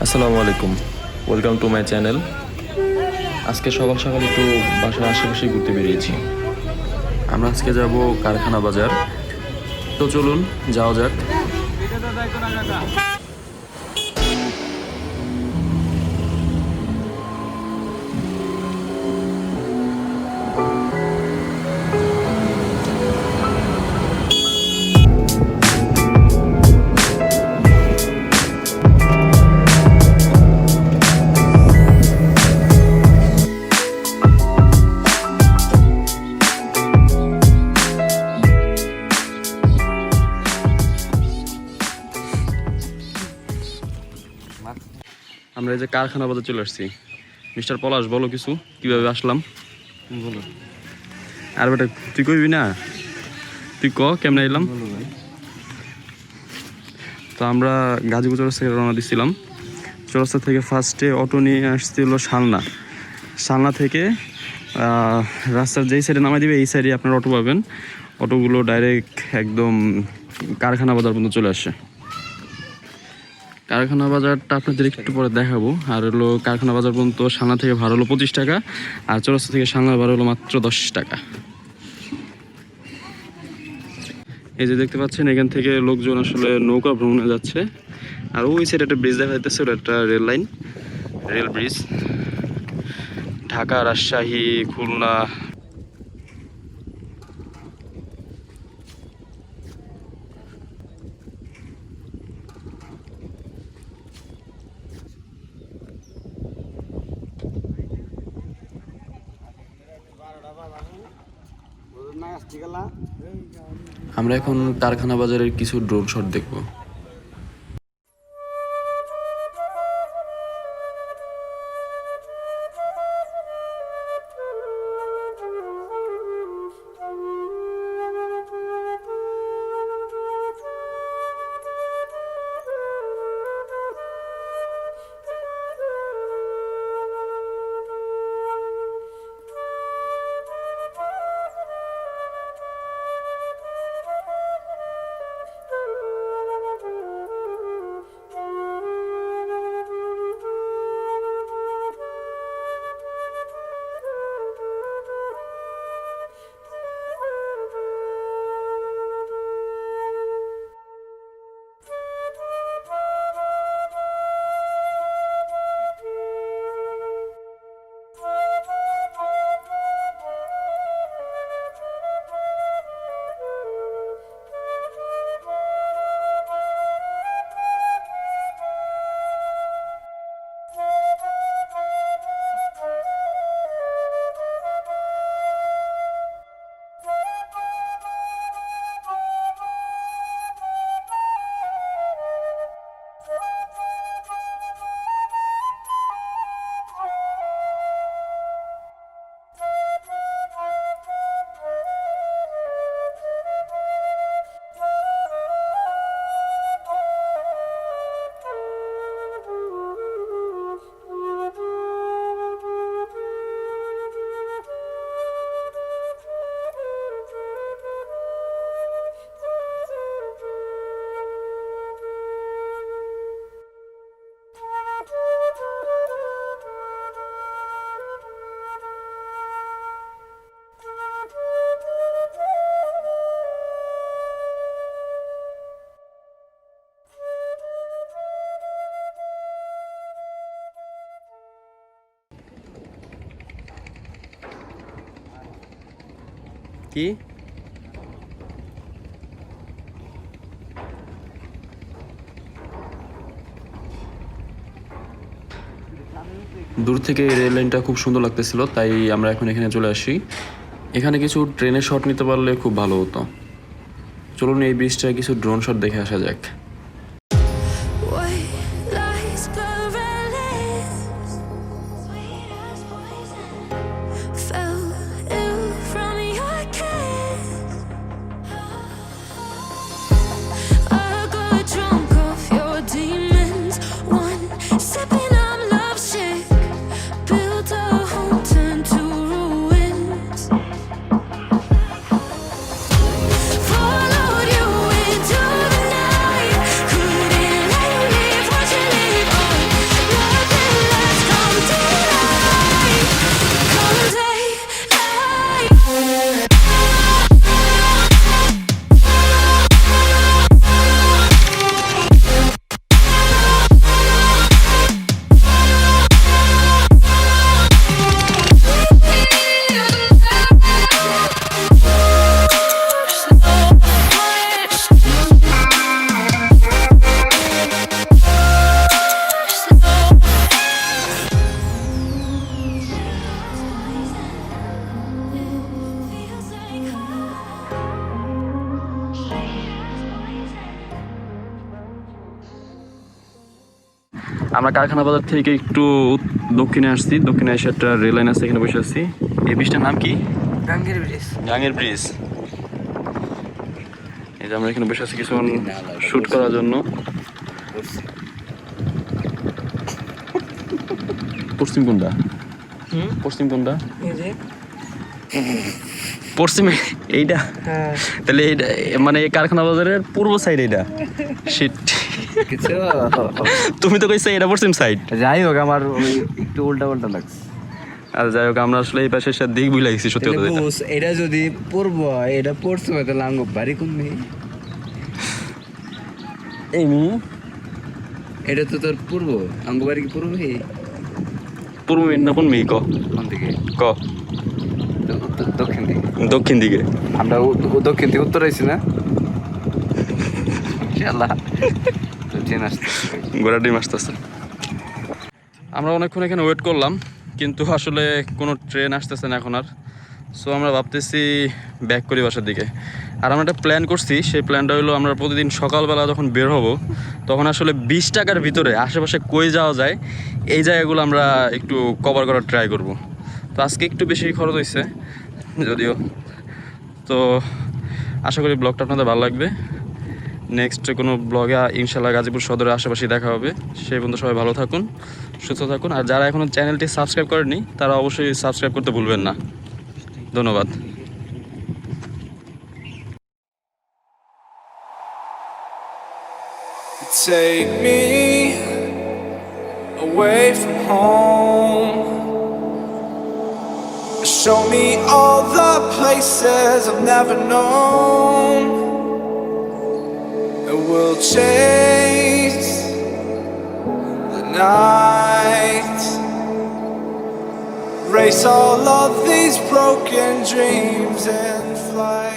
আসসালামু আলাইকুম, welcome to my channel. আজকে সকাল সকাল একটু বাসার আশেপাশে ঘুরতে বেরিয়েছি। আমরা আজকে যাব কারখানা বাজার। তো চলুন যাওয়া যাক। আমরা এই যে কারখানা বাজার চলে আসছি। মিস্টার পলাশ, বলো কিছু, কিভাবে আসলাম বলো। আর বেটা তুই কইবি না? তুই ক কেমনে এলাম। তো আমরা গাজীপুর চৌরাস্তা থেকে রওনা দিচ্ছিলাম। চৌরাস্তা থেকে ফার্স্টে অটো নিয়ে আসছিল শালনা থেকে রাস্তার যেই সাইডে নামাই দিবে এই সাইডে আপনার অটো পাবেন। অটোগুলো ডাইরেক্ট একদম কারখানা বাজার পর্যন্ত চলে আসে। কারখানা বাজারটা আপনাদের একটু পরে দেখাবো। আর হলো কারখানা বাজার পর্যন্ত শালনা থেকে ভাড়া হলো 25 টাকা, আর চৌরাস্তা থেকে শালনার ভাড়া হলো মাত্র 10 টাকা। এই যে দেখতে পাচ্ছেন, এখান থেকে লোকজন আসলে নৌকা ভ্রমণে যাচ্ছে। আর ওই সাইডে একটা ব্রিজ দেখা যাচ্ছে, ওটা একটা রেল ব্রিজ। ঢাকা, রাজশাহী, খুলনা। আমরা এখন কারখানা বাজারের কিছু ড্রোন শট দেখব। কি দূর থেকে রেল লাইনটা খুব সুন্দর লাগতেছিল, তাই আমরা এখন এখানে চলে আসি। এখানে কিছু ট্রেনের শট নিতে পারলে খুব ভালো হতো। চলুন এই ব্রিজটা কিছু ড্রোন শট দেখে আসা যাক। আমরা কারখানা বাজার থেকে একটু দক্ষিণে আসছি, দক্ষিণে এসে একটা রেল লাইন আছে, এখানে বসে আছি। এই ব্রিজটার নাম কি? গাঙ্গের ব্রিজ। গাঙ্গের ব্রিজ। এই যে আমরা এখানে বসে আছি কিছুক্ষণ শুট করার জন্য। পশ্চিম কোনটা? পশ্চিম কোনটা? পশ্চিমে এইটা? তাহলে এইটা মানে কারখানা বাজারের পূর্ব সাইড এইটা? শিট, তুমি তো কইছো এটা পশ্চিম সাইড। যাই হোক আমার একটু উল্টা উল্টা লাগছে। আর যাই হোক আমরা আসলে এই পাশে দিক ভুলে গেছি সত্যি কথা। এটা যদি পূর্ব হয় এটা পশ্চিম হয় তাহলে আঙ্গ বাড়ি কোন নেই? এই মি এটা তো তোর পূর্ব, আঙ্গ বাড়ি কি পূর্ব? পূর্ব না কোন মি? কোন দিকে? ক দক্ষিণ দিকে। দক্ষিণ দিকে। আমরা দক্ষিণ থেকে উত্তর আইছি না? ইনশাআল্লাহ ট্রেন আসতেছে, ঘোড়া ডিম আসতেছে। আমরা অনেকক্ষণ এখানে ওয়েট করলাম কিন্তু আসলে কোনো ট্রেন আসতেছে না এখন আর। সো আমরা ভাবতেছি ব্যাক করি বাসার দিকে। আর আমরা একটা প্ল্যান করছি, সেই প্ল্যানটা হলো আমরা প্রতিদিন সকালবেলা যখন বের হব তখন আসলে 20 টাকার ভিতরে আশেপাশে কই যাওয়া যায় এই জায়গাগুলো আমরা একটু কভার করার ট্রাই করব। তো আজকে একটু বেশি খরচ হয়েছে যদিও, তো আশা করি ব্লগটা আপনাদের ভালো লাগবে। নেক্সট কোনো ব্লগে ইনশাল্লাহ গাজীপুর সদরের আশেপাশে দেখা হবে। সেই পর্যন্ত সবাই ভালো থাকুন, সুস্থ থাকুন। আর যারা এখনও চ্যানেলটি সাবস্ক্রাইব করেনি তারা অবশ্যই সাবস্ক্রাইব করতে ভুলবেন না। ধন্যবাদ। Take me away from home. Show me all the places I've never known. And we'll chase the night, race all of these broken dreams and fly.